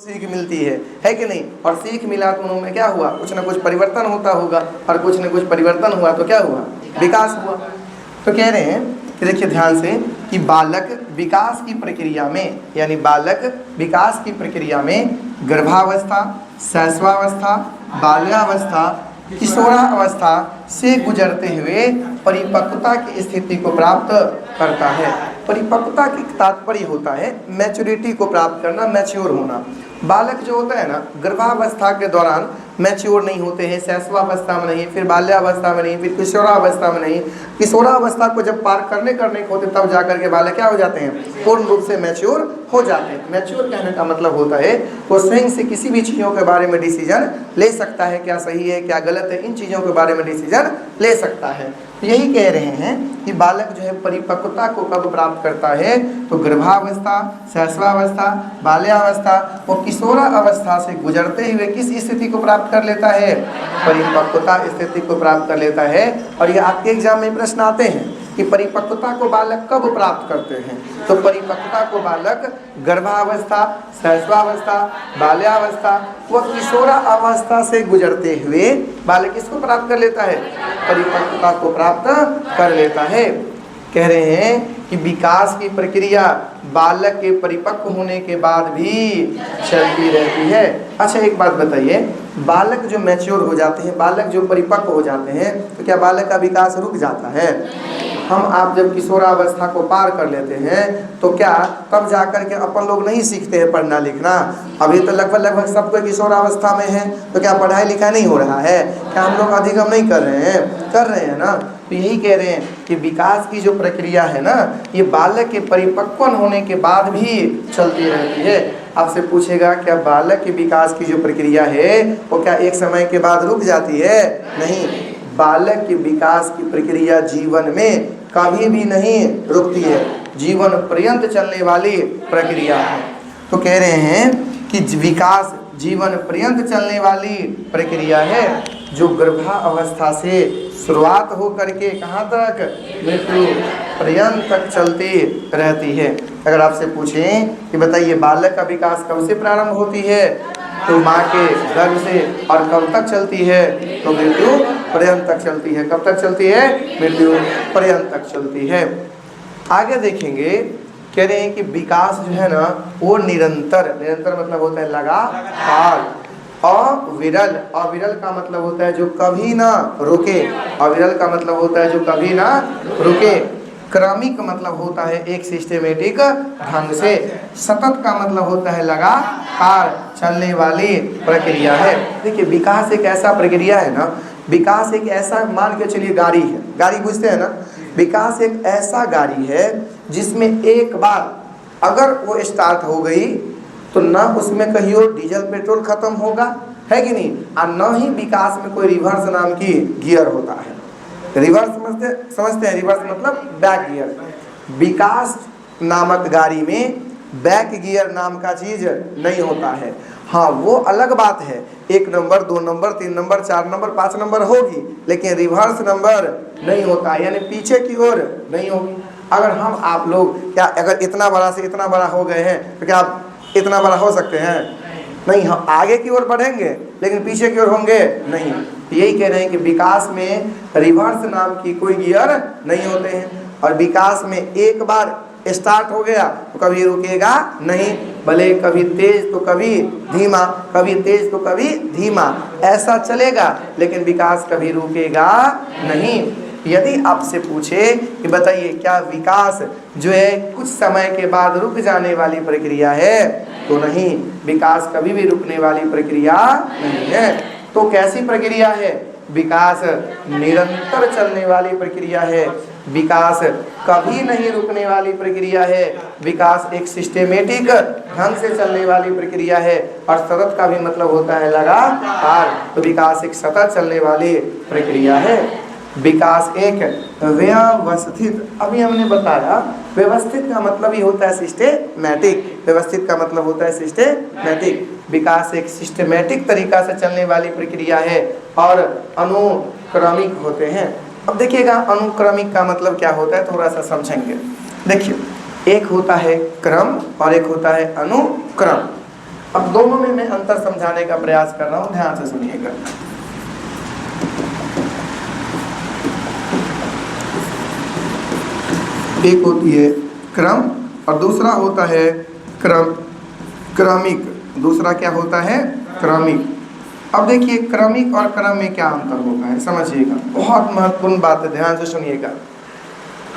सीख मिलती है कि नहीं। और सीख मिला तो उनमें क्या हुआ, कुछ ना कुछ परिवर्तन होता होगा, और कुछ ना कुछ परिवर्तन हुआ तो क्या हुआ, विकास हुआ। तो कह रहे हैं कि देखिए ध्यान से कि बालक विकास की प्रक्रिया में, यानी बालक विकास की प्रक्रिया में गर्भावस्था, शैशवावस्था, बाल्यावस्था, किशोरावस्था से गुजरते हुए परिपक्वता की स्थिति को प्राप्त करता है। परिपक्वता की तात्पर्य होता है मैच्योरिटी को प्राप्त करना, मैच्योर होना। बालक जो होता है ना, गर्भावस्था के दौरान मैच्योर नहीं होते हैं, शैशवावस्था में नहीं, फिर बाल्यावस्था में नहीं, फिर किशोरावस्था में नहीं। किशोरावस्था को जब पार करने के होते तब जाकर के बालक क्या हो जाते हैं, पूर्ण रूप से मैच्योर हो जाते हैं। मैच्योर कहने का मतलब होता है वो स्वयं से किसी भी चीज़ों के बारे में डिसीजन ले सकता है, क्या सही है क्या गलत है, इन चीज़ों के बारे में डिसीजन ले सकता है। यही कह रहे हैं कि बालक जो है परिपक्वता को कब प्राप्त करता है, तो गर्भावस्था, शैशवावस्था, बाल्यावस्था और किशोरावस्था से गुजरते हुए किस स्थिति को प्राप्त कर लेता है, परिपक्वता स्थिति को प्राप्त कर लेता है। और ये आपके एग्जाम में प्रश्न आते हैं कि परिपक्वता को बालक कब प्राप्त करते हैं, तो परिपक्वता को बालक गर्भावस्था, शैशवावस्था, बाल्यावस्था व किशोरावस्था से गुजरते हुए बालक इसको प्राप्त कर लेता है, परिपक्वता को प्राप्त कर लेता है। कह रहे हैं कि विकास की प्रक्रिया बालक के परिपक्व होने के बाद भी चलती रहती है। अच्छा एक बात बताइए, बालक जो मैच्योर हो जाते हैं, बालक जो परिपक्व हो जाते हैं, तो क्या बालक का विकास रुक जाता है? हम आप जब किशोरावस्था को पार कर लेते हैं तो क्या तब जाकर के अपन लोग नहीं सीखते हैं पढ़ना लिखना? अभी तो लगभग सब कोई किशोरावस्था में है, तो क्या पढ़ाई लिखाई नहीं हो रहा है? क्या हम लोग अधिगम नहीं कर रहे हैं? कर रहे हैं ना। तो यही कह रहे हैं कि विकास की जो प्रक्रिया है ना, ये बालक के परिपक्व होने के बाद भी चलती रहती है। आपसे पूछेगा क्या बालक के विकास की जो प्रक्रिया है वो क्या एक समय के बाद रुक जाती है? नहीं, बालक के विकास की प्रक्रिया जीवन में कभी भी नहीं रुकती है, जीवन पर्यंत चलने वाली प्रक्रिया है। तो कह रहे हैं कि विकास जीवन पर्यंत चलने वाली प्रक्रिया है, जो गर्भावस्था से शुरुआत हो करके कहाँ तक, मृत्यु पर्यंत तक चलती रहती है। अगर आपसे पूछें कि बताइए बालक का विकास कब से प्रारंभ होती है, तो माँ के गर्भ से, और कब तक चलती है, तो मृत्यु पर्यंत तक चलती है। कब तक चलती है? मृत्यु पर्यंत तक चलती है। आगे देखेंगे, कह रहे हैं कि विकास जो है ना वो निरंतर, निरंतर मतलब होता है लगातार, अविरल, अविरल का मतलब होता है जो कभी ना रुके, अविरल का मतलब होता है जो कभी ना रुके। क्रमिक मतलब होता है एक सिस्टेमेटिक ढंग से। सतत का मतलब होता है लगातार चलने वाली प्रक्रिया है। देखिए विकास एक ऐसा प्रक्रिया है ना, विकास एक ऐसा, मान के चलिए गाड़ी है, गाड़ी बुझते हैं ना, विकास एक ऐसा गाड़ी है जिसमें एक बार अगर वो स्टार्ट हो गई तो ना उसमें कहीं और डीजल पेट्रोल खत्म होगा, है कि नहीं, और न ही विकास में कोई रिवर्स नाम की गियर होता है। रिवर्स समझते हैं, रिवर्स मतलब बैक गियर। विकास नामक गाड़ी में बैक गियर नाम का चीज नहीं होता है। हाँ वो अलग बात है, 1 number 2 number 3 number 4 number 5 number होगी, लेकिन रिवर्स नंबर नहीं होता, यानी पीछे की ओर नहीं होगी। अगर हम आप लोग क्या अगर इतना बड़ा से इतना बड़ा हो गए हैं तो क्या आप इतना बड़ा हो सकते हैं? नहीं, हम आगे की ओर बढ़ेंगे लेकिन पीछे की ओर होंगे नहीं। यही कह रहे हैं कि विकास में रिवर्स नाम की कोई गियर नहीं होते हैं, और विकास में एक बार स्टार्ट हो गया तो कभी रुकेगा नहीं, भले कभी तेज तो कभी धीमा, कभी तेज तो कभी धीमा, ऐसा चलेगा, लेकिन विकास कभी रुकेगा नहीं। यदि आपसे पूछे कि बताइए क्या विकास जो है कुछ समय के बाद रुक जाने वाली प्रक्रिया है, तो नहीं, विकास कभी भी रुकने वाली प्रक्रिया नहीं है। तो कैसी प्रक्रिया है? विकास निरंतर चलने वाली प्रक्रिया है, विकास कभी नहीं रुकने वाली प्रक्रिया है, विकास एक सिस्टेमेटिक ढंग से चलने वाली प्रक्रिया है, और सतत का भी मतलब होता है लगातार। तो विकास एक सतत चलने वाली प्रक्रिया है। विकास एक व्यवस्थित, अभी हमने बताया व्यवस्थित का मतलब ही होता है सिस्टेमैटिक, व्यवस्थित का मतलब होता है सिस्टेमैटिक। विकास एक सिस्टेमैटिक तरीका से चलने वाली प्रक्रिया है और अनुक्रमिक होते हैं। अब देखिएगा अनुक्रमिक का मतलब क्या होता है, थोड़ा सा समझेंगे। देखिए एक होता है क्रम और एक होता है अनुक्रम। अब दोनों में मैं अंतर समझाने का प्रयास कर रहा हूं, ध्यान से सुनिएगा। एक होती है क्रम और दूसरा होता है क्रमिक। दूसरा क्या होता है? क्रमिक। अब देखिए क्रमिक और क्रम में क्या अंतर होता है, समझिएगा, बहुत महत्वपूर्ण बात है, ध्यान से सुनिएगा।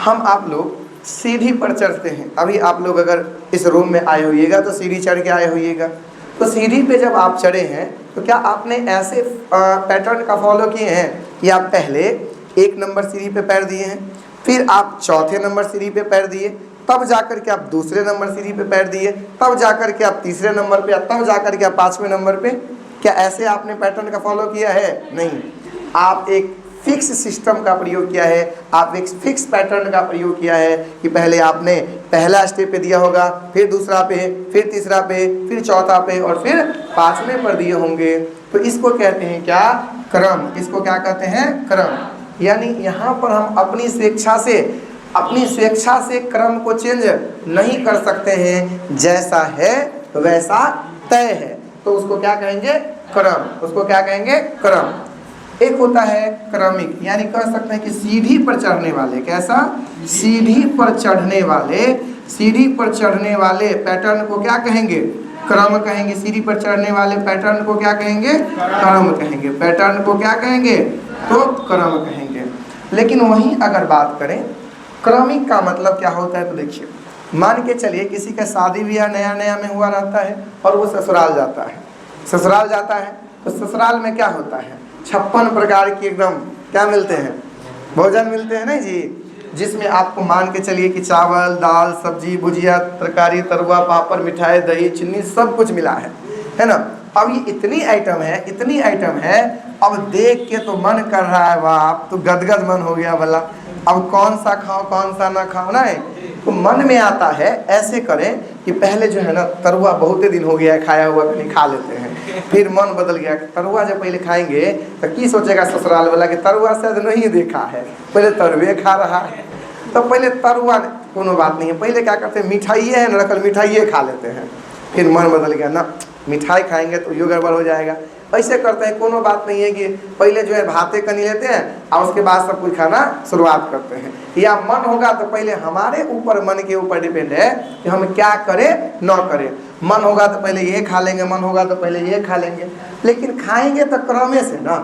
हम आप लोग सीढ़ी पर चढ़ते हैं, अभी आप लोग अगर इस रूम में आए होइएगा तो सीढ़ी चढ़ के आए होइएगा, तो सीढ़ी पे जब आप चढ़े हैं तो क्या आपने ऐसे पैटर्न का फॉलो किए हैं कि आप पहले 1 नंबर सीढ़ी पे पैर दिए हैं, फिर आप चौथे नंबर सीढ़ी पे पैर दिए, तब जाकर के आप दूसरे नंबर सीढ़ी पे पैर दिए, तब जाकर के आप तीसरे नंबर पे, तब जाकर के आप 5वें नंबर पे? क्या ऐसे आपने पैटर्न का फॉलो किया है? नहीं, आप एक फिक्स सिस्टम का प्रयोग किया है, आप एक फिक्स पैटर्न का प्रयोग किया है कि पहले आपने पहला स्टेप पे दिया होगा, फिर दूसरा पे, फिर तीसरा पे, फिर चौथा पे और फिर 5वें पर दिए होंगे। तो इसको कहते हैं क्या? क्रम। इसको क्या कहते हैं? क्रम। यानी यहाँ पर हम अपनी स्वेच्छा से क्रम को चेंज नहीं कर सकते हैं, जैसा है वैसा तय है, तो उसको क्या कहेंगे? क्रम। उसको क्या कहेंगे? क्रम। एक होता है क्रमिक, यानी कह सकते हैं कि सीढ़ी पर चढ़ने वाले, कैसा? सीढ़ी पर चढ़ने वाले पैटर्न को क्या कहेंगे? क्रम कहेंगे। सीढ़ी पर चढ़ने वाले पैटर्न को क्या कहेंगे? क्रम कहेंगे। पैटर्न को क्या कहेंगे? तो क्रम कहेंगे। लेकिन वहीं अगर बात करें क्रमिक का मतलब क्या होता है, तो देखिए, मान के चलिए किसी का शादी ब्याह नया नया में हुआ रहता है और वो ससुराल जाता है। तो ससुराल में क्या होता है? 56 प्रकार की एकदम क्या मिलते हैं? भोजन मिलते हैं, नहीं जी, जिसमें आपको मान के चलिए कि चावल, दाल, सब्जी, भुजिया, तरकारी, तरुआ, पापड़, मिठाई, दही, चीनी, सब कुछ मिला है ना। अब ये इतनी आइटम है, अब देख के तो मन कर रहा है, वाह, अब तो गदगद मन हो गया भला, अब कौन सा खाओ कौन सा ना खाओ, ना तो मन में आता है ऐसे करें कि पहले जो है ना तरुआ बहुत दिन हो गया है खाया हुआ, कहीं खा लेते हैं, फिर मन बदल गया, तरुआ जब पहले खाएंगे तो की सोचेगा ससुराल वाला कि तरुआ शायद नहीं देखा है, पहले तरुए खा रहा है, तो पहले तरुआ, कोनो बात नहीं है, पहले क्या करते हैं, मिठाई है ना, कल मिठाइए खा लेते हैं, फिर मन बदल गया ना मिठाई खाएंगे तो यो गड़बड़ हो जाएगा, ऐसे करते हैं, कोनो बात नहीं है कि पहले जो है भाते कनी लेते हैं और उसके बाद सब कुछ खाना शुरुआत करते हैं। या मन होगा तो पहले हमारे ऊपर, मन के ऊपर डिपेंड है कि हम क्या करें न करें। मन होगा तो पहले ये खा लेंगे, मन होगा तो पहले ये खा लेंगे, लेकिन खाएंगे तो क्रमे से ना।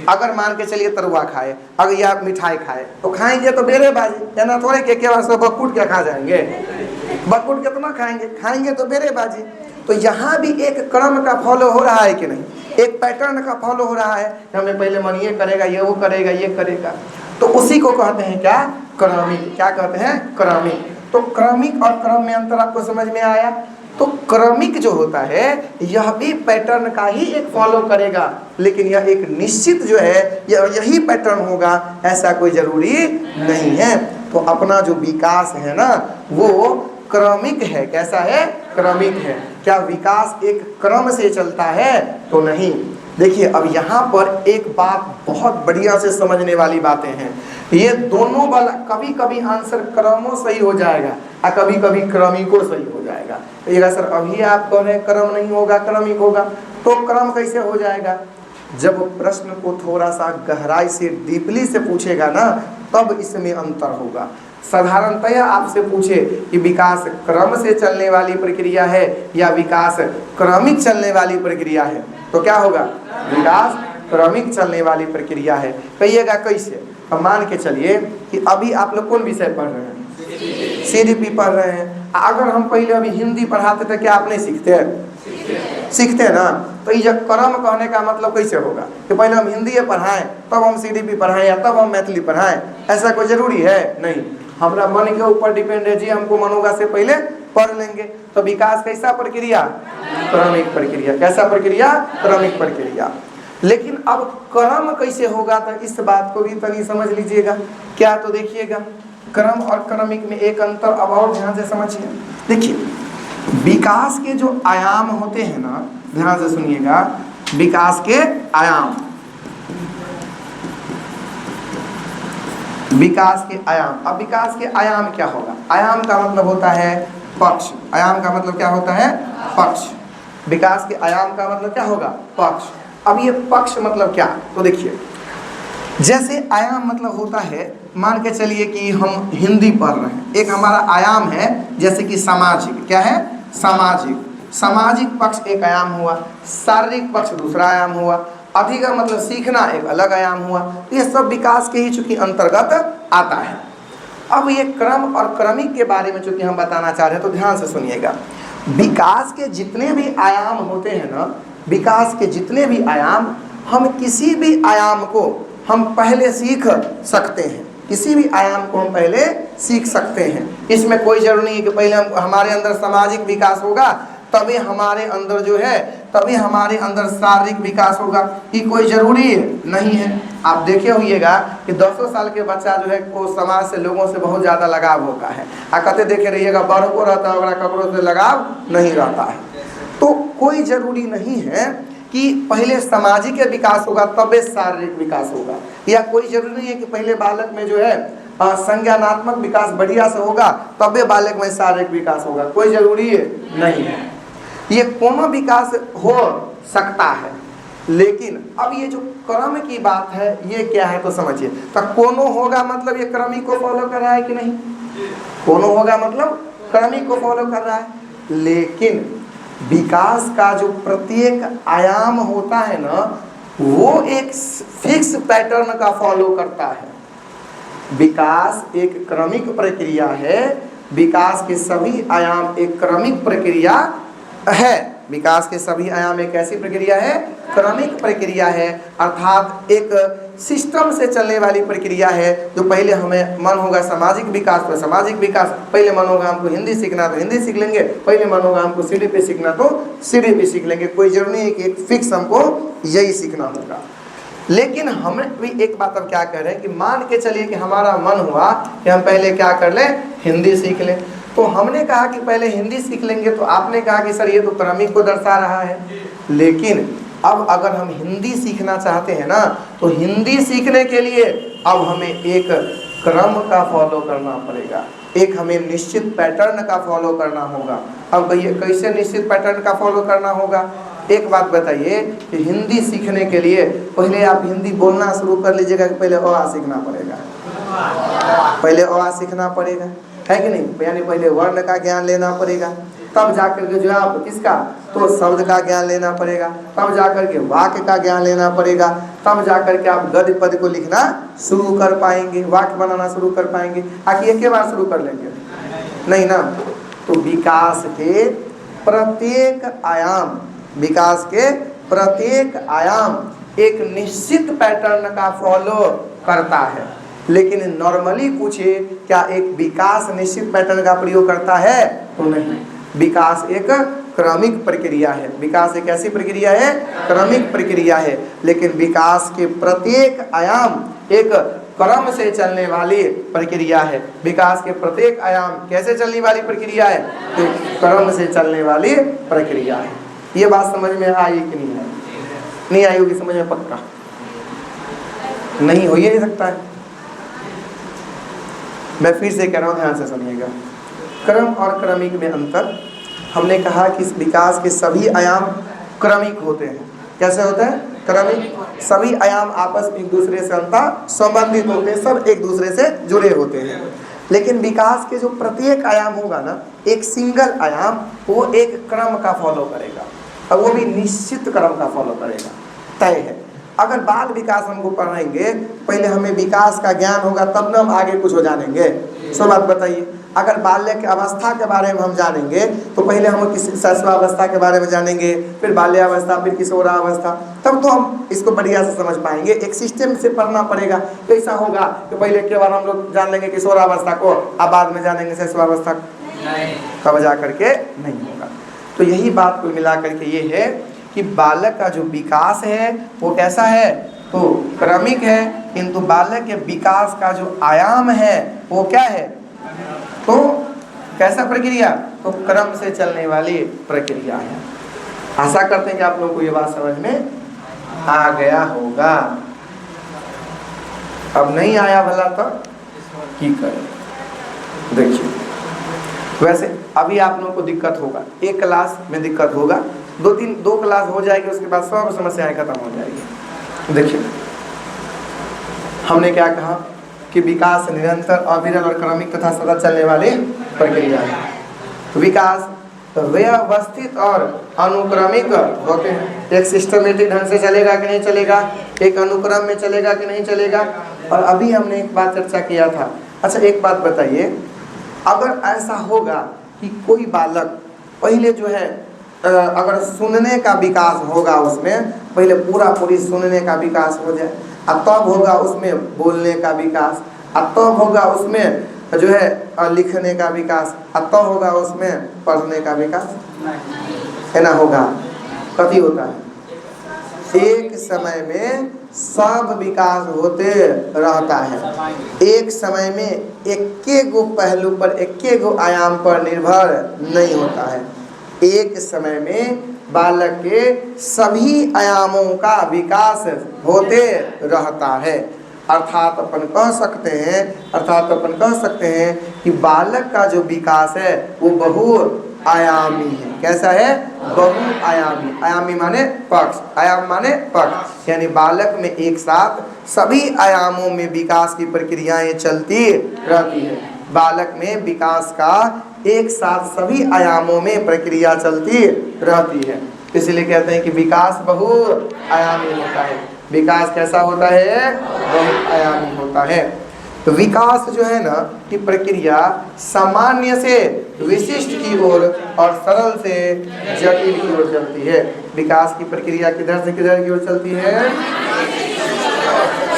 अगर मान के चलिए तरुआ खाए, अगर या मिठाई खाए तो खाएंगे तो बेरे बाजी, है ना, थोड़े के बाद सब बकूट क्या खा जाएंगे, बकूट कितना खाएंगे तो बेरे बाजी। तो यहाँ भी एक क्रम का फॉलो हो रहा है कि नहीं, एक पैटर्न का फॉलो हो रहा है, हमें पहले मन ये करेगा, ये वो करेगा, ये करेगा, तो उसी को कहते हैं क्या? क्रमिक। क्या कहते हैं? क्रमिक। तो क्रमिक और क्रम में अंतर आपको समझ में आया। तो क्रमिक जो होता है यह भी पैटर्न का ही एक फॉलो करेगा, लेकिन यह एक निश्चित जो है यही पैटर्न होगा, ऐसा कोई जरूरी नहीं है। तो अपना जो विकास है ना वो क्रमिक है। कैसा है? क्रमिक है। क्या विकास एक क्रम से चलता है? तो नहीं। देखिए अब यहाँ पर एक बात बहुत बढ़िया से समझने वाली बातें हैं। ये दोनों वाला कभी कभी आंसर क्रमों सही हो जाएगा और कभी कभी क्रमिको सही हो जाएगा। तो ये सर अभी आप कह रहे हैं क्रम नहीं होगा क्रमिक होगा, तो क्रम कैसे हो जाएगा? जब प्रश्न को थोड़ा सा गहराई से डीपली से पूछेगा ना तब इसमें अंतर होगा। साधारणतया आपसे पूछे कि विकास क्रम से चलने वाली प्रक्रिया है या विकास क्रमिक चलने वाली प्रक्रिया है, तो क्या होगा? विकास क्रमिक चलने वाली प्रक्रिया है। कहिएगा कैसे? अब मान के चलिए कि अभी आप लोग कौन विषय पढ़ रहे हैं? CDP पढ़ रहे हैं। अगर हम पहले अभी हिंदी पढ़ाते थे क्या आप नहीं सीखते ना? तो ये क्रम कहने का मतलब कैसे होगा कि पहले हम हिंदी पढ़ाएं तब हम CDP पढ़ाएं या तब हम मैथिली पढ़ाएं? ऐसा कोई जरूरी है? नहीं, हमारा मन के ऊपर डिपेंड है जी। हमको मन होगा से पहले पढ़ लेंगे। तो विकास कैसा प्रक्रिया? क्रमिक प्रक्रिया। कैसा प्रक्रिया? क्रमिक प्रक्रिया। लेकिन अब क्रम कैसे होगा तो इस बात को भी तनी समझ लीजिएगा। क्या? तो देखिएगा क्रम और क्रमिक में एक अंतर अब और ध्यान से समझिए। देखिए विकास के जो आयाम होते हैं ना, ध्यान से सुनिएगा, विकास के आयाम, विकास के आयाम। अब विकास के आयाम क्या होगा? आयाम का मतलब होता है पक्ष। आयाम का मतलब क्या होता है? पक्ष। विकास के आयाम का मतलब क्या होगा? पक्ष। अब ये पक्ष मतलब क्या? तो देखिए, जैसे आयाम मतलब होता है, मान के चलिए कि हम हिंदी पढ़ रहे हैं, एक हमारा आयाम है जैसे कि सामाजिक। क्या है? सामाजिक। सामाजिक पक्ष एक आयाम हुआ, शारीरिक पक्ष दूसरा आयाम हुआ, अधिगम मतलब सीखना एक अलग आयाम हुआ। तो ये सब विकास के ही चूंकि अंतर्गत आता है। अब ये क्रम और क्रमिक के बारे में चूंकि हम बताना चाह रहे हैं तो ध्यान से सुनिएगा। विकास के जितने भी आयाम होते हैं ना, विकास के जितने भी आयाम, हम किसी भी आयाम को हम पहले सीख सकते हैं, किसी भी आयाम को हम पहले सीख सकते हैं। इसमें कोई जरूरी नहीं है कि पहले हमारे अंदर सामाजिक विकास होगा तभी हमारे अंदर जो है, तभी हमारे अंदर शारीरिक विकास होगा, ये कोई जरूरी नहीं है। आप देखे होइएगा कि 10 साल के बच्चा जो है वो समाज से, लोगों से बहुत ज़्यादा लगाव होता है। कते देखे रहिएगा बड़ों को रहता है, कपड़ों से लगाव नहीं रहता है। तो कोई जरूरी नहीं है कि पहले सामाजिक विकास होगा तबे शारीरिक विकास होगा, या कोई जरूरी नहीं है कि पहले बालक में जो है संज्ञानात्मक विकास बढ़िया से होगा तबे बालक में शारीरिक विकास होगा, कोई जरूरी नहीं है। ये कोनो विकास हो सकता है। लेकिन अब ये जो क्रम की बात है ये क्या है तो समझिए। तो कोनो होगा मतलब ये क्रमिक को फॉलो कर रहा है कि नहीं? कोनो होगा मतलब क्रमिक को फॉलो कर रहा है। लेकिन विकास का जो प्रत्येक आयाम होता है ना, वो एक फिक्स पैटर्न का फॉलो करता है। विकास एक क्रमिक प्रक्रिया है, विकास के सभी आयाम एक क्रमिक प्रक्रिया है। विकास के सभी आयाम एक ऐसी प्रक्रिया है, क्रमिक प्रक्रिया है, अर्थात एक सिस्टम से चलने वाली प्रक्रिया है। जो पहले हमें मन होगा सामाजिक विकास तो सामाजिक विकास, पहले मन होगा हमको हिंदी सीखना तो हिंदी सीख लेंगे, पहले मन होगा हमको सीढ़ी पे सीखना तो सीढ़ी पे सीख लेंगे। कोई जरूरी नहीं है कि एक फिक्स हमको यही सीखना होगा। लेकिन हम भी एक बात अब क्या कह रहे हैं कि मान के चलिए कि हमारा मन हुआ कि हम पहले क्या कर लें, हिंदी सीख लें। तो हमने कहा कि पहले हिंदी सीख लेंगे, तो आपने कहा कि सर ये तो क्रमिक को दर्शा रहा है। लेकिन अब अगर हम हिंदी सीखना चाहते हैं ना, तो हिंदी सीखने के लिए अब हमें एक क्रम का फॉलो करना पड़ेगा, एक हमें निश्चित पैटर्न का फॉलो करना होगा। अब कहिए कैसे निश्चित पैटर्न का फॉलो करना होगा? एक बात बताइए कि हिंदी सीखने के लिए पहले आप हिंदी बोलना शुरू कर लीजिएगा कि पहले अ सीखना पड़ेगा, पहले अ सीखना पड़ेगा, है कि नहीं? यानी पहले वर्ण का ज्ञान लेना पड़ेगा, तब जाकर के जो है आप किसका, तो शब्द का ज्ञान लेना पड़ेगा, तब जाकर के वाक्य का ज्ञान लेना पड़ेगा, तब जाकर के आप गद्य पद को लिखना शुरू कर पाएंगे, वाक्य बनाना शुरू कर पाएंगे। आखिर एक के बार शुरू कर लेंगे नहीं ना। तो विकास के प्रत्येक आयाम, विकास के प्रत्येक आयाम एक निश्चित पैटर्न का फॉलो करता है। लेकिन नॉर्मली पूछे क्या एक विकास निश्चित पैटर्न का प्रयोग करता है? तो नहीं। विकास एक क्रमिक प्रक्रिया है। विकास एक ऐसी प्रक्रिया है, क्रमिक प्रक्रिया है। लेकिन विकास के प्रत्येक आयाम एक क्रम से चलने वाली प्रक्रिया है। विकास के प्रत्येक आयाम कैसे चलने वाली प्रक्रिया है? तो क्रम से चलने वाली प्रक्रिया है। ये बात समझ में आई कि नहीं आई? नहीं आई होगी समझ में पक्का? नहीं हो ही नहीं सकता है। मैं फिर से कह रहा हूँ, ध्यान से सुनिएगा। क्रम और क्रमिक में अंतर, हमने कहा कि इस विकास के सभी आयाम क्रमिक होते हैं। कैसे होते हैं? क्रमिक। सभी आयाम आपस में एक दूसरे से अंतर संबंधित होते हैं, सब एक दूसरे से जुड़े होते हैं। लेकिन विकास के जो प्रत्येक आयाम होगा ना, एक सिंगल आयाम, वो एक क्रम का फॉलो करेगा, और वो भी निश्चित क्रम का फॉलो करेगा, तय है। अगर बाल विकास हमको पढ़ाएंगे, पहले हमें विकास का ज्ञान होगा तब ना हम आगे कुछ हो जानेंगे। सब बात बताइए। अगर बाल्य की अवस्था के बारे में हम जानेंगे तो पहले हम किसी शैशवावस्था के बारे में जानेंगे, फिर बाल्यावस्था, फिर किशोरावस्था, तब तो हम इसको बढ़िया से समझ पाएंगे। एक सिस्टम से पढ़ना पड़ेगा। तो ऐसा होगा कि पहले के बार हम लोग जान लेंगे किशोरावस्था को, अब बाद में जानेंगे शैशवावस्था को, तब जा करके नहीं होगा। तो यही बात को मिला करके ये है कि बालक का जो विकास है वो कैसा है? तो क्रमिक है। किंतु बालक के विकास का जो आयाम है वो क्या है? तो कैसा प्रक्रिया? तो क्रम से चलने वाली प्रक्रिया है। आशा करते हैं कि आप लोगों को ये बात समझ में आ गया होगा। अब नहीं आया भला तो की करें? देखिए, वैसे अभी आप लोगों को दिक्कत होगा, एक क्लास में दिक्कत होगा, दो क्लास हो जाएगी, उसके बाद सब समस्याएं खत्म हो जाएगी। देखिए हमने क्या कहा कि विकास निरंतर, अविरल और क्रमिक तथा सतत चलने वाली प्रक्रिया है। विकास व्यवस्थित और अनुक्रमिक होते हैं। एक सिस्टमेटिक ढंग से चलेगा कि नहीं चलेगा, एक अनुक्रम में चलेगा कि नहीं चलेगा। और अभी हमने एक बात चर्चा किया था। अच्छा एक बात बताइए, अगर ऐसा होगा कि कोई बालक पहले जो है अगर सुनने का विकास होगा, उसमें पहले पूरी सुनने का विकास हो जाए, और तब होगा उसमें बोलने का विकास, और तब होगा उसमें जो है लिखने का विकास, और तब होगा उसमें पढ़ने का विकास, है ना। होगा कथी होता है, एक समय में सब विकास होते रहता है। एक समय में एक्के गो पहलू पर, एक्के गो आयाम पर निर्भर नहीं होता है। एक समय में बालक के सभी आयामों का विकास होते रहता है। अर्थात अपन कह सकते हैं कि बालक का जो विकास है वो बहुआयामी है। कैसा है, बहुआयामी। आयामी माने पक्ष, आयाम माने पक्ष, यानी बालक में एक साथ सभी आयामों में विकास की प्रक्रियाएं चलती रहती है। बालक में विकास का एक साथ सभी आयामों में प्रक्रिया चलती रहती है। इसलिए कहते हैं कि विकास बहुआयामी होता है। विकास कैसा होता है, बहुआयामी होता है। तो विकास जो है ना कि प्रक्रिया सामान्य से विशिष्ट की ओर और सरल से जटिल की ओर चलती है। विकास की प्रक्रिया किधर से किधर की ओर चलती है,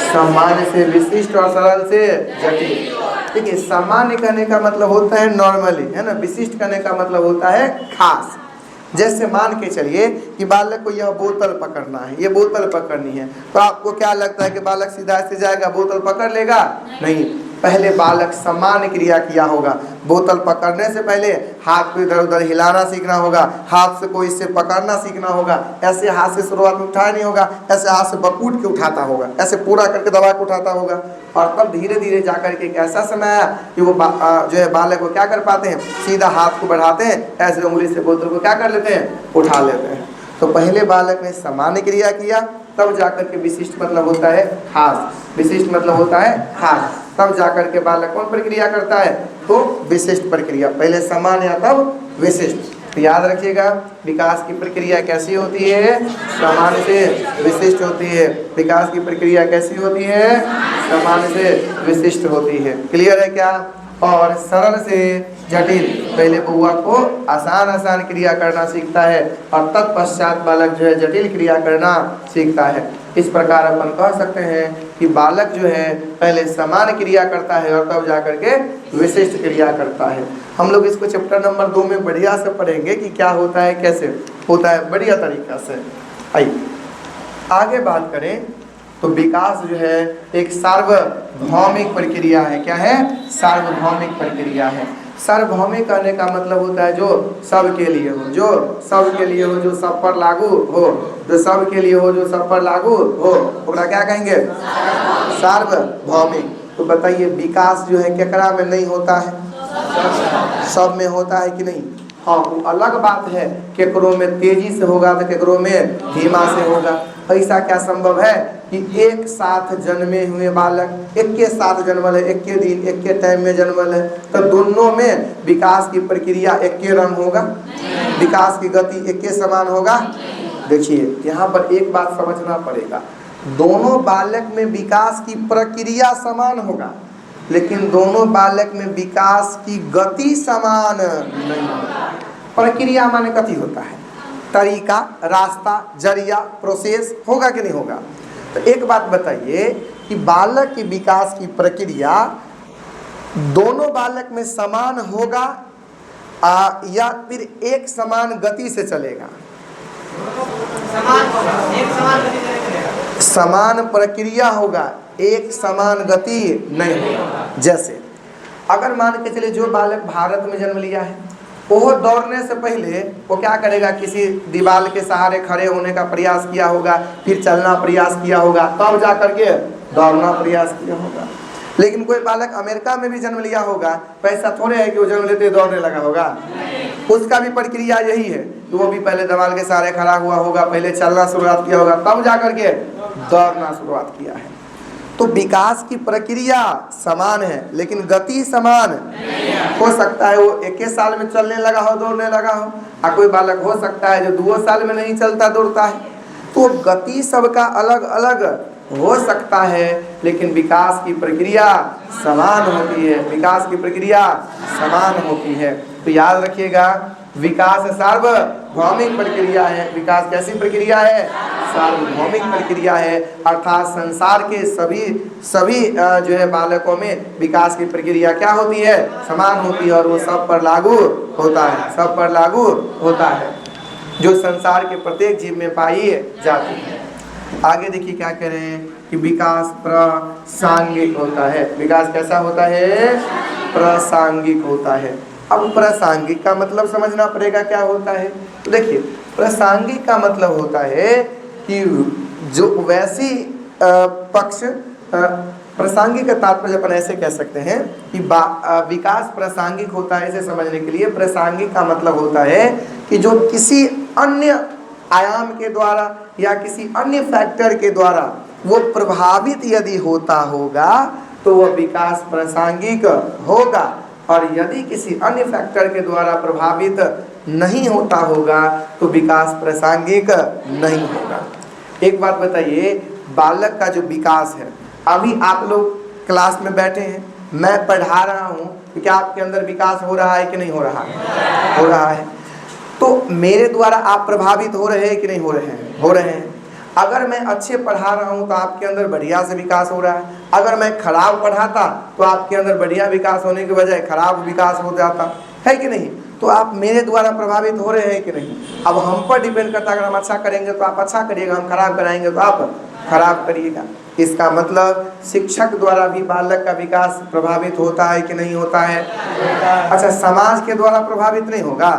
सामान्य से विशिष्ट और सरल से जटिल। ठीक है, सामान्य कहने का मतलब होता है नॉर्मली, है ना। विशिष्ट कहने का मतलब होता है खास। जैसे मान के चलिए कि बालक को यह बोतल पकड़ना है, ये बोतल पकड़नी है, तो आपको क्या लगता है कि बालक सीधा से जाएगा बोतल पकड़ लेगा? नहीं, पहले बालक सामान्य क्रिया किया होगा। बोतल पकड़ने से पहले हाथ को इधर उधर हिलाना सीखना होगा, हाथ से कोई इससे पकड़ना सीखना होगा। ऐसे हाथ से शुरुआत में उठाया नहीं होगा, ऐसे हाथ से बकूट के उठाता होगा, ऐसे पूरा करके दबा के उठाता होगा। और तब धीरे धीरे जाकर के एक ऐसा समय आया कि वो जो है बालक को क्या कर पाते हैं, सीधा हाथ को बढ़ाते हैं, ऐसे उंगली से बोतल को क्या कर लेते हैं, उठा लेते हैं। तो पहले बालक ने सामान्य क्रिया किया, तब जाकर के विशिष्ट मतलब होता है खास, विशिष्ट मतलब होता है खास। तब जाकर के बालक कौन प्रक्रिया करता है, तो विशिष्ट प्रक्रिया। पहले सामान्य तब विशिष्ट। तो याद रखिएगा विकास की प्रक्रिया कैसी होती है, सामान्य से विशिष्ट होती है। विकास की प्रक्रिया कैसी होती है, सामान्य से विशिष्ट होती है। क्लियर है क्या? और सरल से जटिल, पहले बउआ को आसान क्रिया करना सीखता है और तत्पश्चात बालक जो है जटिल क्रिया करना सीखता है। इस प्रकार अपन कह सकते हैं कि बालक जो है पहले सामान्य क्रिया करता है और तब जाकर के विशिष्ट क्रिया करता है। हम लोग इसको चैप्टर नंबर 2 में बढ़िया से पढ़ेंगे कि क्या होता है, कैसे होता है, बढ़िया तरीका से। आइए आगे बात करें तो विकास जो है एक सार्वभौमिक प्रक्रिया है। क्या है? सार्वभौमिक प्रक्रिया है। सार्वभौमिक कहने का मतलब होता है जो सब के लिए हो, जो सब के लिए हो, जो सब पर लागू हो, जो सब के लिए हो, जो सब पर लागू हो, ओकरा क्या कहेंगे? सार्वभौमिक। तो बताइए विकास जो है केकरा में नहीं होता है? सब में होता है कि नहीं? हाँ, वो अलग बात है, केकरो में तेजी से होगा तो केकरो में धीमा से होगा। ऐसा क्या संभव है कि एक साथ जन्मे हुए बालक एक के साथ जन्मल है, एक के दिन एक के टाइम में जन्मल है, तो दोनों में विकास की प्रक्रिया एक के रंग होगा, विकास की गति एक के समान होगा? देखिए यहाँ पर एक बात समझना पड़ेगा, दोनों बालक में विकास की प्रक्रिया समान होगा, लेकिन दोनों बालक में विकास की गति समान नहीं होगा। प्रक्रिया माने कथी होता है? तरीका, रास्ता, जरिया, प्रोसेस होगा कि नहीं होगा? तो एक बात बताइए कि बालक के विकास की प्रक्रिया दोनों बालक में समान होगा या फिर एक समान गति से चलेगा? समान प्रक्रिया होगा, एक समान गति नहीं होगा। जैसे अगर मान के चलिए जो बालक भारत में जन्म लिया है वो दौड़ने से पहले वो क्या करेगा, किसी दीवार के सहारे खड़े होने का प्रयास किया होगा, फिर चलना प्रयास किया होगा, तब जा करके दौड़ना प्रयास किया होगा। लेकिन कोई बालक अमेरिका में भी जन्म लिया होगा, पैसा थोड़े है कि वो जन्म लेते दौड़ने लगा होगा। उसका भी प्रक्रिया यही है तो वो भी पहले दवाल के सहारे खड़ा हुआ होगा, पहले चलना शुरुआत किया होगा, तब जाकर के दौड़ना शुरुआत किया है। तो विकास की प्रक्रिया समान है लेकिन गति समान हो सकता है। वो 21 साल में चलने लगा हो, दौड़ने लगा हो, और कोई बालक हो सकता है जो 2 साल में नहीं चलता दौड़ता है। तो गति सबका अलग अलग हो सकता है लेकिन विकास की प्रक्रिया समान होती है, विकास की प्रक्रिया समान होती है। तो याद रखिएगा, विकास सार्वभौमिक प्रक्रिया है। विकास कैसी प्रक्रिया है? सार्वभौमिक प्रक्रिया है, अर्थात संसार के सभी जो है बालकों में विकास की प्रक्रिया क्या होती है? समान होती है, और वो सब पर लागू होता है, सब पर लागू होता है, जो संसार के प्रत्येक जीव में पाई जाती है। आगे देखिए क्या कह रहे हैं कि विकास प्रासंगिक होता है। विकास कैसा होता है? प्रासंगिक होता है। अब प्रासंगिक का मतलब समझना पड़ेगा क्या होता है। तो देखिए, प्रासंगिक का मतलब होता है कि जो वैसी पक्ष, प्रासंगिक का तात्पर्य अपन ऐसे कह सकते हैं कि विकास प्रासंगिक होता है। इसे समझने के लिए प्रासंगिक का मतलब होता है कि जो किसी अन्य आयाम के द्वारा या किसी अन्य फैक्टर के द्वारा वो प्रभावित यदि होता होगा तो वह विकास प्रासंगिक होगा, और यदि किसी अन्य फैक्टर के द्वारा प्रभावित नहीं होता होगा तो विकास प्रासंगिक नहीं होगा। एक बात बताइए, बालक का जो विकास है, अभी आप लोग क्लास में बैठे हैं, मैं पढ़ा रहा हूँ, तो क्या आपके अंदर विकास हो रहा है कि नहीं हो रहा है? हो रहा है। तो मेरे द्वारा आप प्रभावित हो रहे हैं कि नहीं हो रहे हैं? हो रहे हैं। अगर मैं अच्छे पढ़ा रहा हूँ तो आपके अंदर बढ़िया से विकास हो रहा है। अगर मैं खराब पढ़ाता तो आपके अंदर बढ़िया विकास होने के बजाय खराब विकास हो जाता है कि नहीं? तो आप मेरे द्वारा प्रभावित हो रहे हैं कि नहीं? अब हम पर डिपेंड करता है। अगर हम अच्छा करेंगे तो आप अच्छा करिएगा, हम खराब कराएंगे तो आप खराब करिएगा। इसका मतलब शिक्षक द्वारा भी बालक का विकास प्रभावित होता है कि नहीं होता है? अच्छा, समाज के द्वारा प्रभावित नहीं होगा?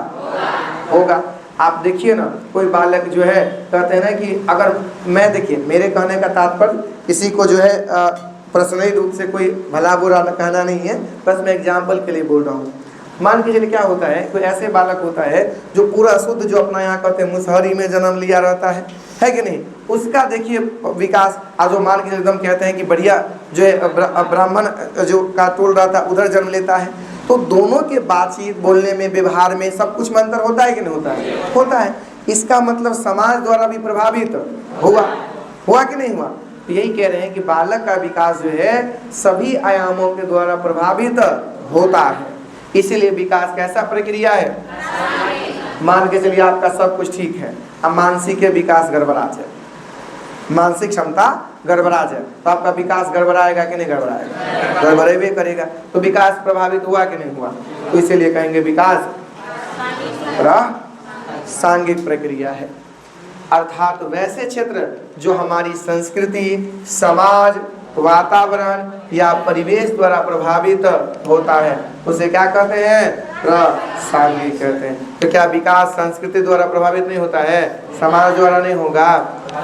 होगा। आप देखिए ना, कोई बालक जो है कहते हैं ना कि अगर मैं, देखिए मेरे कहने का तात्पर्य किसी को जो है पर्सनली रूप से कोई भला बुरा कहना नहीं है, बस मैं एग्जाम्पल के लिए बोल रहा हूँ। मान के चलिए क्या होता है, कोई ऐसे बालक होता है जो पूरा शुद्ध, जो अपना यहाँ कहते हैं मुसहरी में जन्म लिया रहता है कि नहीं? उसका देखिए विकास, आज जो मान के एकदम कहते हैं कि बढ़िया जो है ब्राह्मण जो का तोल रहता है उधर जन्म लेता है, तो दोनों के बातचीत, बोलने में, व्यवहार में सब कुछ में अंतर होता है कि नहीं होता है? होता है। इसका मतलब समाज द्वारा भी प्रभावित हुआ कि नहीं हुआ? तो यही कह रहे हैं कि बालक का विकास जो है सभी आयामों के द्वारा प्रभावित होता है। इसीलिए विकास कैसा प्रक्रिया है? मान के चलिए आपका सब कुछ ठीक है, अब मानसिक विकास गड़बड़ा जाए, मानसिक क्षमता गड़बड़ा जाए तो आपका विकास गड़बड़ाएगा कि नहीं गड़बड़ाएगा? गड़बड़ेबे करेगा। तो विकास प्रभावित हुआ कि नहीं हुआ? तो इसीलिए कहेंगे विकास प्रासंगिक प्रक्रिया है। अर्थात वैसे क्षेत्र जो हमारी संस्कृति, समाज, वातावरण या परिवेश द्वारा प्रभावित होता है उसे क्या कहते हैं? प्रासंगिक कहते हैं। तो क्या विकास संस्कृति द्वारा प्रभावित नहीं होता है? समाज द्वारा नहीं होगा?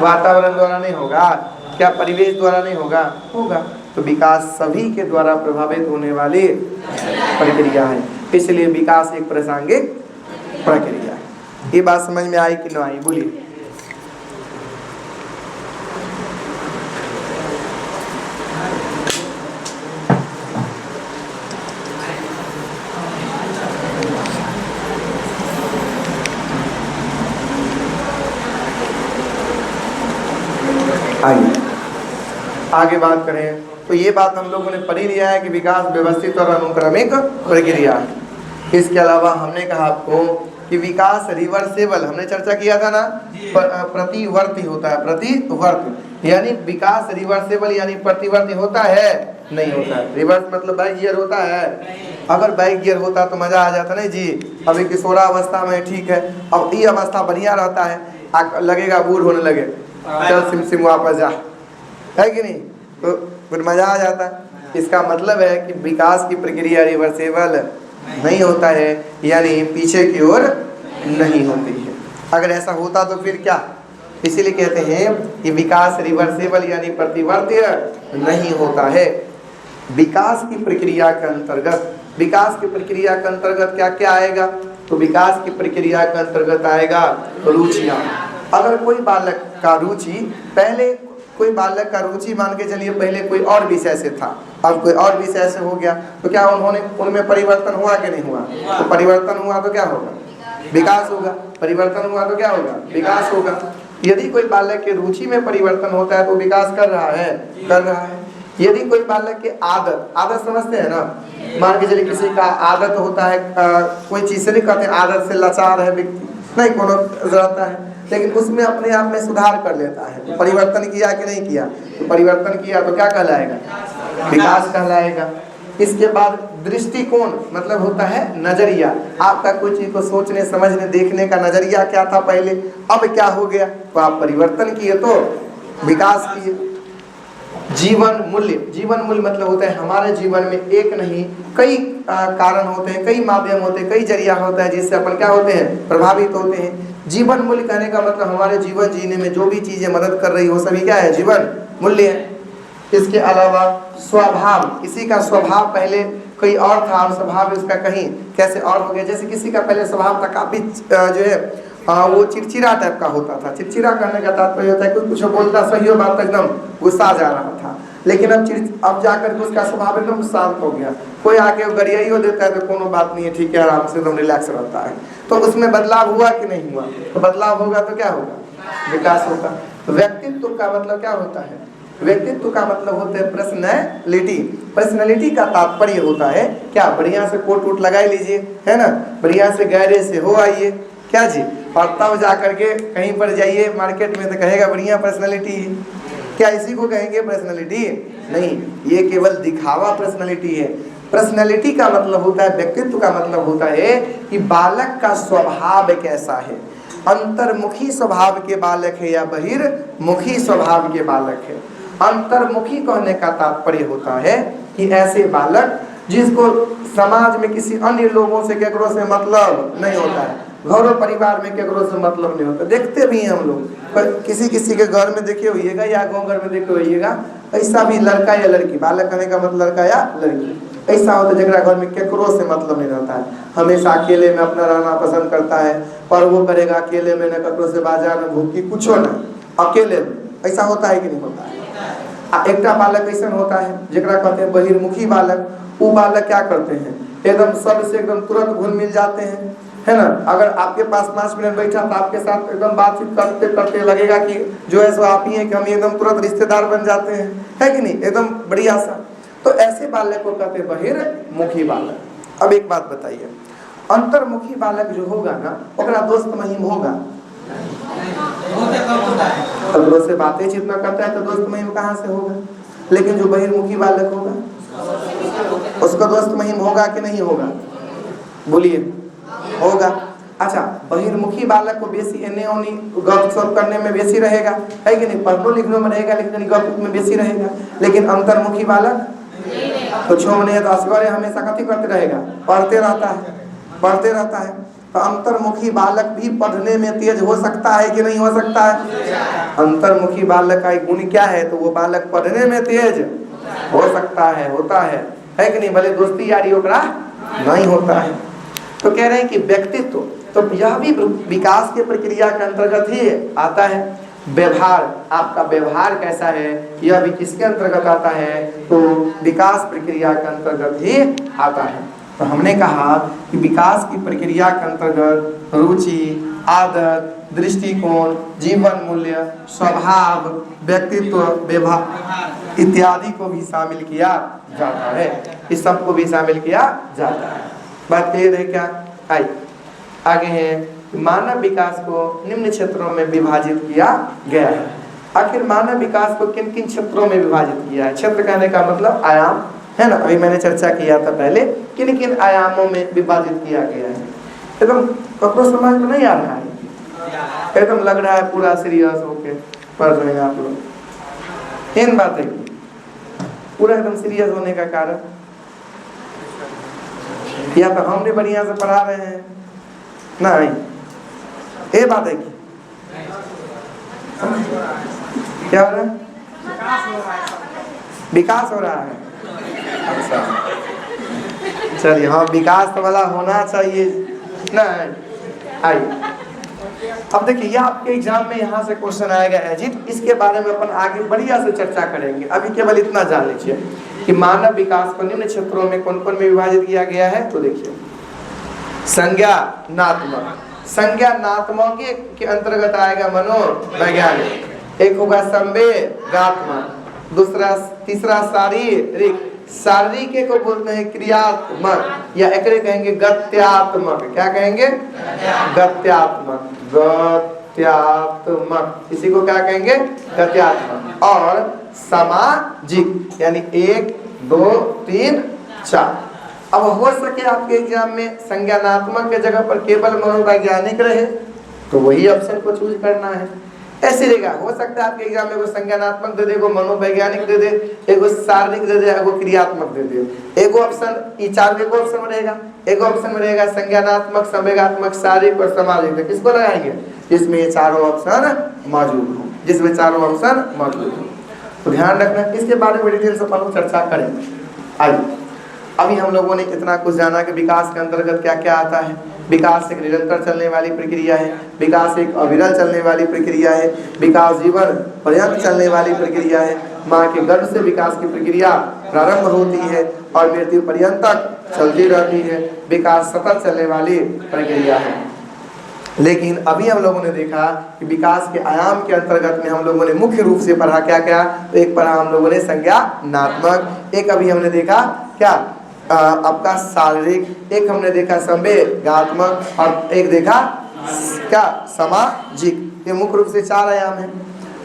वातावरण द्वारा नहीं होगा? क्या परिवेश द्वारा नहीं होगा? होगा। तो विकास सभी के द्वारा प्रभावित होने वाली प्रक्रिया है, इसलिए विकास एक प्रासंगिक प्रक्रिया है। ये बात समझ में आई कि नहीं आई? बोलिए। आगे बात करें तो ये बात हम लोगों ने पढ़ ही लिया है कि विकास व्यवस्थित और अनुक्रमिक प्रक्रिया है। इसके अलावा हमने कहा आपको कि विकास रिवर्सेबल, हमने चर्चा किया था ना, प्रतिवर्ती होता है। प्रतिवर्ती यानी विकास रिवर्सेबल यानी प्रतिवर्ती होता है? नहीं होता है। रिवर्स मतलब बैक गियर होता है? अगर बैक गियर होता तो मजा आ जाता नहीं जी। अभी किशोरावस्था में ठीक है, अब ये अवस्था बढ़िया रहता है, लगेगा बूढ़ होने लगे, चल सिम सिम वापस जा, है कि नहीं? तो फिर मजा आ जाता है। इसका मतलब है कि विकास की प्रक्रिया रिवर्सेबल नहीं होता है, यानी पीछे की ओर नहीं होती है। अगर ऐसा होता तो फिर क्या? इसीलिए कहते हैं कि विकास रिवर्सेबल यानी प्रतिवर्ती नहीं होता है। विकास की प्रक्रिया के अंतर्गत, विकास की प्रक्रिया के अंतर्गत क्या क्या आएगा? तो विकास की प्रक्रिया के अंतर्गत आएगा रुचियाँ। अगर कोई बालक का रुचि पहले, कोई बालक का रुचि मान के चलिए पहले कोई और विषय से था, अब कोई और विषय से हो गया, तो क्या उनमें परिवर्तन हुआ कि नहीं हुआ? तो परिवर्तन हुआ तो क्या होगा? विकास होगा। परिवर्तन हुआ तो क्या होगा? विकास होगा। यदि कोई बालक के रुचि में परिवर्तन होता है तो विकास कर रहा है, कर रहा है। यदि कोई बालक के आदत समझते हैं ना, मान के चलिए किसी का आदत होता है, कोई चीज से नहीं कहते आदत से लाचार है व्यक्ति, नहीं कोनो रहता है, लेकिन उसमें अपने आप में सुधार कर लेता है, तो परिवर्तन किया कि नहीं किया? तो परिवर्तन किया तो क्या कहलाएगा? विकास कहलाएगा। इसके बाद दृष्टिकोण मतलब होता है नजरिया, आपका कोई चीज को सोचने समझने देखने का नजरिया क्या था पहले, अब क्या हो गया, तो आप परिवर्तन किए तो विकास किए। जीवन मूल्य मतलब होता है हमारे जीवन में एक नहीं कई कारण होते हैं, कई माध्यम होते हैं, कई जरिया होता है जिससे अपन क्या होते हैं? प्रभावित होते हैं। जीवन मूल्य कहने का मतलब हमारे जीवन जीने में जो भी चीजें मदद कर रही हो सभी क्या है? जीवन मूल्य है। इसके अलावा स्वभाव, किसी का स्वभाव पहले कोई और था और स्वभाव उसका कहीं कैसे और हो गया। जैसे किसी का पहले स्वभाव था काफी जो है वो चिड़चिड़ा टाइप का होता था। चिड़चिड़ा करने का तात्पर्य होता है कोई कुछ बोलता सही हो बात एकदम गुस्सा जा रहा था, लेकिन अब जाकर के उसका स्वभाव एकदम शांत हो गया। कोई आके गरियाई हो देता है तो कोनो बात नहीं है, ठीक है, आराम से एकदम रिलैक्स रहता है। तो उसमें बदलाव हुआ कि नहीं हुआ? तो बदलाव होगा तो क्या होगा? विकास होगा। व्यक्तित्व का मतलब क्या होता है? व्यक्तित्व का मतलब होता है पर्सनैलिटी। पर्सनैलिटी का तात्पर्य होता है क्या? बढ़िया से कोट वोट लगा लीजिए, है ना, बढ़िया से गहरे से हो आइए, क्या जी, और तब जा करके कहीं पर जाइए मार्केट में तो कहेगा बढ़िया पर्सनैलिटी है। क्या इसी को कहेंगे पर्सनैलिटी? नहीं, ये केवल दिखावा पर्सनैलिटी है। पर्सनैलिटी का मतलब होता है, व्यक्तित्व का मतलब होता है कि बालक का स्वभाव कैसा है, अंतर्मुखी स्वभाव के बालक है या बहिर्मुखी स्वभाव के बालक है। अंतर्मुखी कहने का तात्पर्य होता है कि ऐसे बालक जिसको समाज में किसी अन्य लोगों से केकरो से मतलब नहीं होता है, घर और परिवार में केकरो से मतलब नहीं होता। देखते भी हैं हम लोग, पर किसी के घर में देखे होइएगा या गाँव घर में देखे होइएगा, ऐसा भी लड़का या लड़की, बालक कहने का मतलब लड़का या लड़की, ऐसा होता है जगह घर में केकरो से मतलब नहीं रहता है, हमेशा अकेले में अपना रहना पसंद करता है, और वो करेगा अकेले में, न केकरो से बाजार में भूखी कुछो न, अकेले में। ऐसा होता है कि नहीं होता है? एकटा बालक ऐसा होता है जरा कहते हैं बहिर्मुखी बालक। वो बालक क्या करते हैं? एकदम सबसे एकदम तुरंत घुल मिल जाते हैं, है ना। अगर आपके पास 5 मिनट बैठा तो आपके साथ एकदम बातचीत करते करते लगेगा कि जो है सो आप ही हैं, कि हम एकदम तुरंत रिश्तेदार बन जाते हैं, है कि नहीं, एकदम बढ़िया सा। तो ऐसे बालक को कहते हैं बहिर्मुखी बालक। अब एक बात बताइए, अंतर्मुखी बालक जो होगा ना, ओकरा दोस्त महिम होगा? तो से बातें जितना करता है तो दोस्त महिम कहाँ से होगा? लेकिन जो बहिर्मुखी बालक होगा उसका दोस्त महिम होगा कि नहीं होगा? बोलिए, होगा। अच्छा, बहिर्मुखी बालक को बेसी एने ओनी गपशप करने में बेसी रहेगा, है कि नहीं, पढ़ने लिखने में रहेगा लेकिन गप में बेसी रहेगा। लेकिन अंतर्मुखी बालक तो छोमने तो असगरे हमेशा कथी करते रहेगा? पढ़ते रहता है, पढ़ते रहता है। तो अंतर्मुखी बालक भी पढ़ने में तेज हो सकता है कि नहीं हो सकता है? अंतर्मुखी बालक का एक गुण क्या है? तो वो बालक पढ़ने में तेज हो सकता है, होता है कि नहीं, भले दोस्ती यारी ओकरा नहीं होता है। तो कह रहे हैं कि व्यक्तित्व, तो यह भी विकास की प्रक्रिया के अंतर्गत ही आता है। व्यवहार, आपका व्यवहार कैसा है, यह भी किसके अंतर्गत आता है? तो विकास प्रक्रिया के अंतर्गत ही आता है। तो हमने कहा कि विकास की प्रक्रिया के अंतर्गत रुचि, आदत, दृष्टिकोण, जीवन मूल्य, स्वभाव, व्यक्तित्व, व्यवहार इत्यादि को भी शामिल किया जाता है। इस सब को भी शामिल किया जाता है। बात क्लियर है क्या? आई आगे है, मानव विकास को निम्न क्षेत्रों में विभाजित किया गया है। आखिर मानव विकास को किन किन क्षेत्रों में विभाजित किया है? क्षेत्र कहने का मतलब आयाम, है ना, अभी मैंने चर्चा किया था पहले, किन किन आयामों में विभाजित किया गया है। एकदम कपड़ों समझ में नहीं आ रहा है, एकदम लग रहा है पूरा सीरियस होके पढ़ रहे हैं आप लोग। इन बातें पूरा एकदम सीरियस होने का कारण या तो हमने बढ़िया से पढ़ा रहे हैं नहीं, ये बात है क्या हो रहा है? विकास हो रहा है। अच्छा चलिए, हाँ, विकास तो वाला होना चाहिए, नहीं। आइए अब देखिए, ये आपके एग्जाम में यहाँ से क्वेश्चन आएगा अजीत, इसके बारे में अपन आगे बढ़िया से चर्चा करेंगे। अभी केवल इतना जान लीजिए कि मानव विकास को निम्न क्षेत्रों में कौन कौन में विभाजित किया गया है। तो देखिए, संज्ञानात्मक, संज्ञानात्मक के अंतर्गत आएगा मनोवैज्ञानिक, एक होगा संवेगात्मक, दूसरा तीसरा शारीरिक, शारीरिक को बोलते हैं क्रियात्मक या एकरे कहेंगे गत्यात्मक। क्या कहेंगे? गत्यात्मक, गत्यात्मक, इसी को क्या कहेंगे? गत्यात्मक। और सामाजिक यानी 1 2 3 4। अब हो सके आपके एग्जाम में संज्ञानात्मक के जगह पर केवल मनोवैज्ञानिक रहे तो वही ऑप्शन को चूज करना है। ऐसे रहेगा, हो सकता है आपके एग्जाम में एगो संज्ञानात्मक दे दे, एगो मनोवैज्ञानिक दे दे, एगो शारीरिक दे दे, एगो क्रियात्मक दे दे। एगो ऑप्शन, ये चार एगो ऑप्शन में रहेगा, एगो ऑप्शन में रहेगा संज्ञानात्मक, संवेगात्मक, शारीरिक और सामाजिक। तो किसको लगाएंगे? जिसमें ये चारों ऑप्शन मौजूद हो, जिसमें चारों ऑप्शन मौजूद हो। तो ध्यान रखना, इसके बारे में डिटेल से अपन चर्चा करेंगे। आइए, अभी हम लोगों ने इतना कुछ जाना कि विकास के अंतर्गत क्या क्या आता है। विकास एक निरंतर चलने वाली प्रक्रिया है, विकास एक अविरल चलने वाली प्रक्रिया है, विकास जीवन पर्यंत चलने वाली प्रक्रिया है। माँ के गर्भ से विकास की प्रक्रिया प्रारंभ होती है और मृत्यु पर्यंत तक चलती रहती है। विकास सतत चलने वाली प्रक्रिया है। लेकिन अभी हम लोगों ने देखा कि विकास के आयाम के अंतर्गत में हम लोगों ने मुख्य रूप से पढ़ा क्या क्या। तो एक पढ़ा हम लोगों ने संज्ञानात्मक, एक अभी हमने देखा क्या आपका शारीरिक, एक हमने देखा संवेगात्मक और एक देखा क्या सामाजिक। ये मुख्य रूप से 4 आयाम है।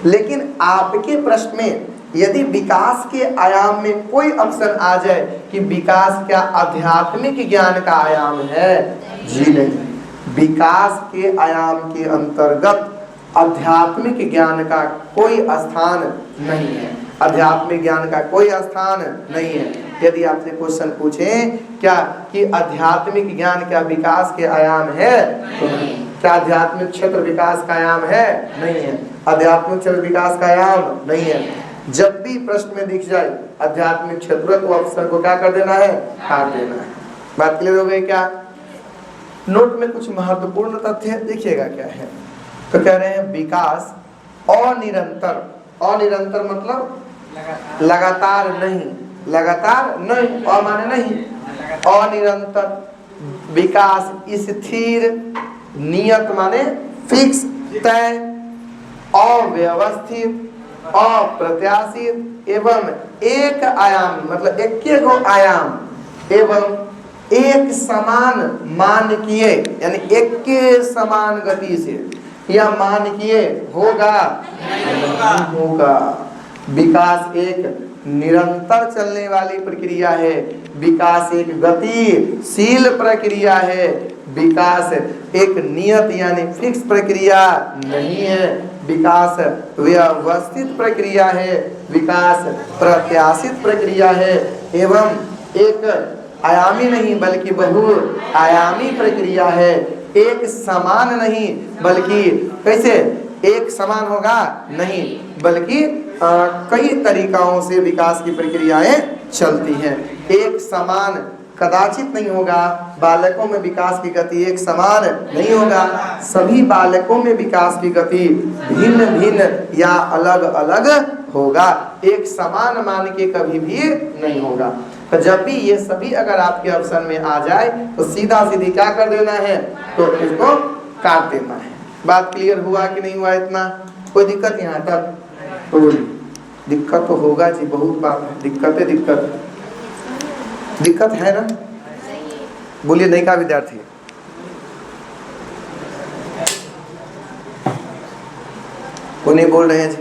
लेकिन आपके प्रश्न में यदि विकास के आयाम में कोई ऑप्शन आ जाए कि विकास क्या आध्यात्मिक ज्ञान का आयाम है, जी नहीं, विकास के आयाम के अंतर्गत आध्यात्मिक ज्ञान का कोई स्थान नहीं है। आध्यात्मिक ज्ञान का कोई स्थान नहीं है। यदि आपसे क्वेश्चन पूछें क्या कि आध्यात्मिक ज्ञान क्या विकास के आयाम है, तो नहीं। क्या आध्यात्मिक क्षेत्र विकास का आयाम है? नहीं है। आध्यात्मिक क्षेत्र विकास का आयाम नहीं है। जब भी प्रश्न में दिख जाए आध्यात्मिक क्षेत्र तो ऑप्शन को क्या कर देना है? काट देना है। बात क्लियर हो गई क्या? नोट में कुछ महत्वपूर्ण तथ्य देखिएगा क्या है। तो कह रहे हैं विकास अनिरंतर, अनिरंतर मतलब लगातार नहीं, लगातार नहीं, और माने नहीं, अनिरंतर विकास स्थिर, नियत माने फिक्स, तय, अव्यवस्थित, अप्रत्याशित एवं एक आयामी मतलब एक गो आयाम एवं एक समान मानकीय यानी एक के समान गति से या मानकीय होगा नहीं होगा। विकास एक निरंतर चलने वाली प्रक्रिया है, विकास एक गतिशील प्रक्रिया है, विकास एक नियत यानी फिक्स प्रक्रिया नहीं है, विकास व्यवस्थित प्रक्रिया है, विकास प्रत्याशित प्रक्रिया है एवं एक आयामी नहीं बल्कि बहु आयामी प्रक्रिया है। एक समान नहीं बल्कि कैसे एक समान होगा नहीं बल्कि कई तरीकाओं से विकास की प्रक्रियाएं चलती हैं। एक समान कदाचित नहीं होगा। बालकों में विकास की गति एक समान नहीं होगा। सभी बालकों में विकास की गति भिन्न भिन्न या अलग अलग होगा। एक समान मान के कभी भी नहीं होगा। तो जब भी ये सभी अगर आपके ऑप्शन में आ जाए तो सीधा सीधी क्या कर देना है? तो इसको काट देना है। बात क्लियर हुआ कि नहीं हुआ? इतना कोई दिक्कत यहाँ तक? तो दिक्कत तो होगा जी, बहुत बात है, दिक्कत है, दिक्कत है ना? बोलिए नहीं का विद्यार्थी वो नहीं बोल रहे हैं जी।